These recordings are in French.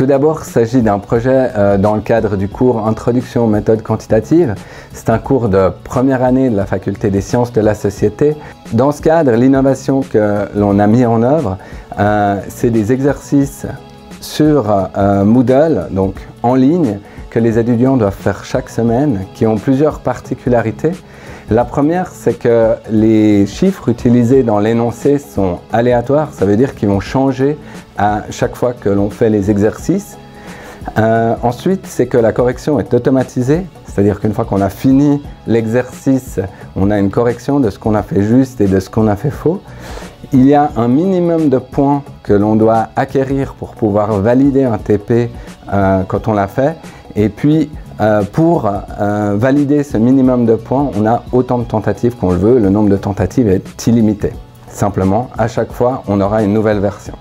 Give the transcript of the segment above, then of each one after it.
Tout d'abord, il s'agit d'un projet dans le cadre du cours Introduction aux méthodes quantitatives. C'est un cours de première année de la Faculté des sciences de la société. Dans ce cadre, l'innovation que l'on a mis en œuvre, c'est des exercices sur Moodle, donc en ligne, que les étudiants doivent faire chaque semaine, qui ont plusieurs particularités. La première, c'est que les chiffres utilisés dans l'énoncé sont aléatoires, ça veut dire qu'ils vont changer à chaque fois que l'on fait les exercices. Ensuite, c'est que la correction est automatisée, c'est-à-dire qu'une fois qu'on a fini l'exercice, on a une correction de ce qu'on a fait juste et de ce qu'on a fait faux. Il y a un minimum de points que l'on doit acquérir pour pouvoir valider un TP quand on l'a fait. Et puis, pour valider ce minimum de points, on a autant de tentatives qu'on le veut. Le nombre de tentatives est illimité. Simplement, à chaque fois, on aura une nouvelle version.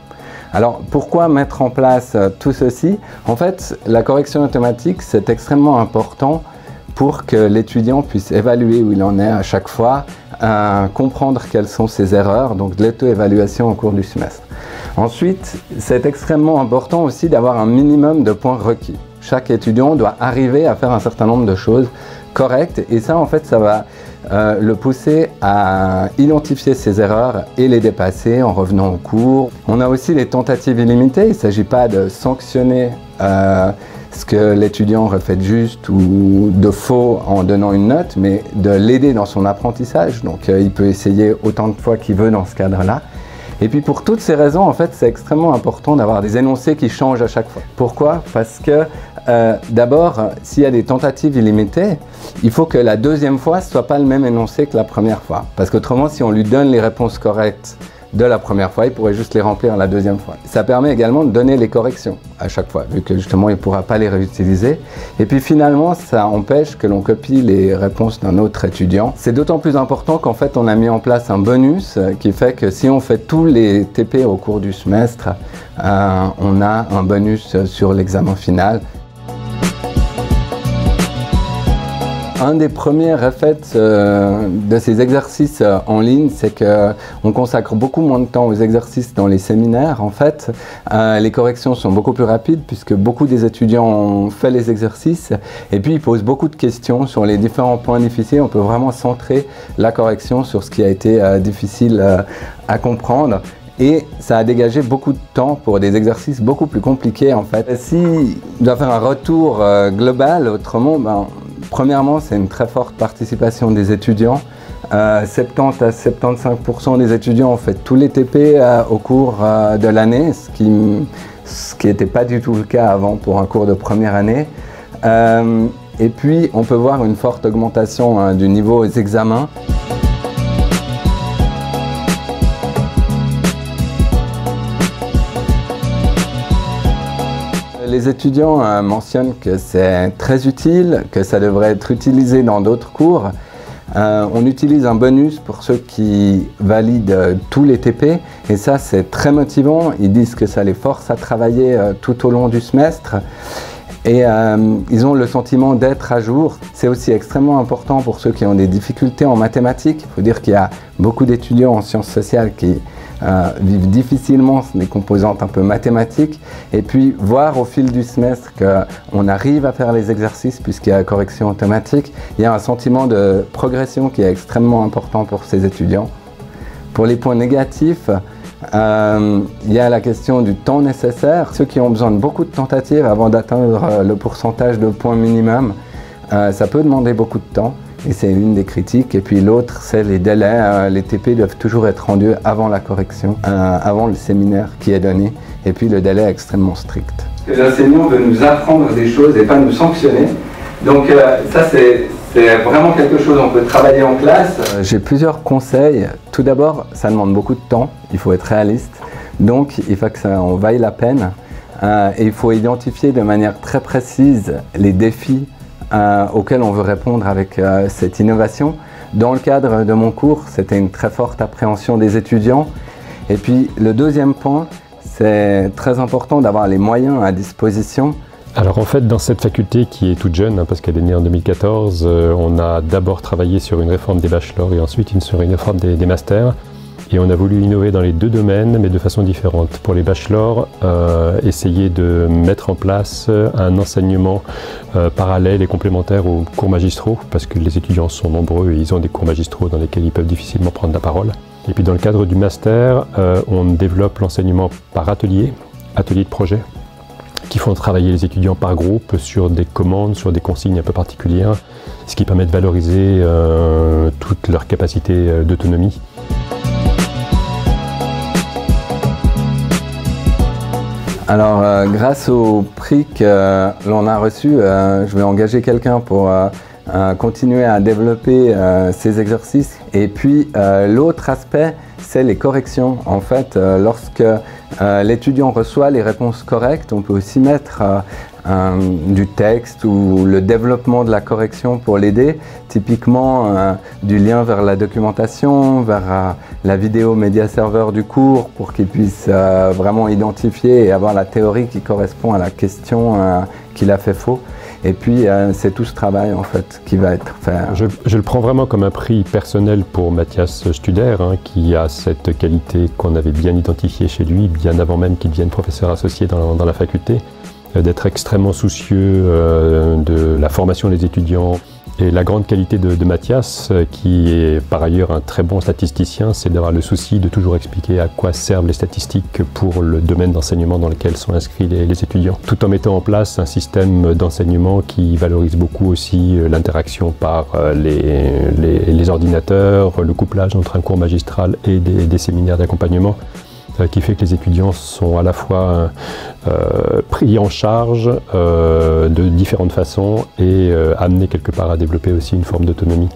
Alors, pourquoi mettre en place tout ceci? En fait, la correction automatique, c'est extrêmement important pour que l'étudiant puisse évaluer où il en est à chaque fois, comprendre quelles sont ses erreurs, donc de l'auto-évaluation au cours du semestre. Ensuite, c'est extrêmement important aussi d'avoir un minimum de points requis. Chaque étudiant doit arriver à faire un certain nombre de choses correctes et ça, en fait, ça va le pousser à identifier ses erreurs et les dépasser en revenant au cours. On a aussi les tentatives illimitées. Il ne s'agit pas de sanctionner ce que l'étudiant aurait fait de juste ou de faux en donnant une note, mais de l'aider dans son apprentissage. Donc, il peut essayer autant de fois qu'il veut dans ce cadre-là. Et puis pour toutes ces raisons, en fait, c'est extrêmement important d'avoir des énoncés qui changent à chaque fois. Pourquoi? Parce que d'abord, s'il y a des tentatives illimitées, il faut que la deuxième fois, ce ne soit pas le même énoncé que la première fois. Parce qu'autrement, si on lui donne les réponses correctes de la première fois, il pourrait juste les remplir la deuxième fois. Ça permet également de donner les corrections à chaque fois, vu que justement il ne pourra pas les réutiliser. Et puis finalement, ça empêche que l'on copie les réponses d'un autre étudiant. C'est d'autant plus important qu'en fait, on a mis en place un bonus qui fait que si on fait tous les TP au cours du semestre, on a un bonus sur l'examen final. Un des premiers effets de ces exercices en ligne, c'est qu'on consacre beaucoup moins de temps aux exercices dans les séminaires. En fait, les corrections sont beaucoup plus rapides puisque beaucoup des étudiants ont fait les exercices et puis ils posent beaucoup de questions sur les différents points difficiles. On peut vraiment centrer la correction sur ce qui a été difficile à comprendre. Et ça a dégagé beaucoup de temps pour des exercices beaucoup plus compliqués en fait. Si on doit faire un retour global, autrement, premièrement, c'est une très forte participation des étudiants. 70 à 75% des étudiants ont fait tous les TP au cours de l'année, ce qui n'était pas du tout le cas avant pour un cours de première année. Et puis, on peut voir une forte augmentation du niveau aux examens. Les étudiants mentionnent que c'est très utile, que ça devrait être utilisé dans d'autres cours. On utilise un bonus pour ceux qui valident tous les TP et ça c'est très motivant. Ils disent que ça les force à travailler tout au long du semestre et ils ont le sentiment d'être à jour. C'est aussi extrêmement important pour ceux qui ont des difficultés en mathématiques. Il faut dire qu'il y a beaucoup d'étudiants en sciences sociales qui vivent difficilement des composantes un peu mathématiques et puis voir au fil du semestre qu'on arrive à faire les exercices puisqu'il y a la correction automatique, il y a un sentiment de progression qui est extrêmement important pour ces étudiants. Pour les points négatifs, il y a la question du temps nécessaire. Ceux qui ont besoin de beaucoup de tentatives avant d'atteindre le pourcentage de points minimum, ça peut demander beaucoup de temps. Et c'est une des critiques. Et puis l'autre, c'est les délais. Les TP doivent toujours être rendus avant la correction, avant le séminaire qui est donné. Et puis le délai est extrêmement strict. L'enseignant veut nous apprendre des choses et pas nous sanctionner. Donc ça, c'est vraiment quelque chose qu'on peut travailler en classe. J'ai plusieurs conseils. Tout d'abord, ça demande beaucoup de temps. Il faut être réaliste. Donc il faut que ça en vaille la peine. Et il faut identifier de manière très précise les défis auxquels on veut répondre avec cette innovation. Dans le cadre de mon cours, c'était une très forte appréhension des étudiants. Et puis le deuxième point, c'est très important d'avoir les moyens à disposition. Alors en fait, dans cette faculté qui est toute jeune, parce qu'elle est née en 2014, on a d'abord travaillé sur une réforme des bachelors et ensuite sur une réforme des masters. Et on a voulu innover dans les deux domaines, mais de façon différente. Pour les bachelors, essayer de mettre en place un enseignement parallèle et complémentaire aux cours magistraux, parce que les étudiants sont nombreux et ils ont des cours magistraux dans lesquels ils peuvent difficilement prendre la parole. Et puis dans le cadre du master, on développe l'enseignement par atelier de projet, qui font travailler les étudiants par groupe sur des commandes, sur des consignes un peu particulières, ce qui permet de valoriser toute leur capacité d'autonomie. Alors, grâce au prix que l'on a reçu, je vais engager quelqu'un pour continuer à développer ces exercices. Et puis, l'autre aspect, c'est les corrections. En fait, lorsque l'étudiant reçoit les réponses correctes, on peut aussi mettre du texte ou le développement de la correction pour l'aider. Typiquement, du lien vers la documentation, vers la vidéo média serveur du cours pour qu'il puisse vraiment identifier et avoir la théorie qui correspond à la question qu'il a fait faux. Et puis, c'est tout ce travail en fait qui va être fait. Je le prends vraiment comme un prix personnel pour Mathias Studer, qui a cette qualité qu'on avait bien identifiée chez lui, bien avant même qu'il devienne professeur associé dans la faculté, d'être extrêmement soucieux de la formation des étudiants. Et la grande qualité de Mathias, qui est par ailleurs un très bon statisticien, c'est d'avoir le souci de toujours expliquer à quoi servent les statistiques pour le domaine d'enseignement dans lequel sont inscrits les étudiants, tout en mettant en place un système d'enseignement qui valorise beaucoup aussi l'interaction par les ordinateurs, le couplage entre un cours magistral et des séminaires d'accompagnement, qui fait que les étudiants sont à la fois pris en charge de différentes façons et amenés quelque part à développer aussi une forme d'autonomie.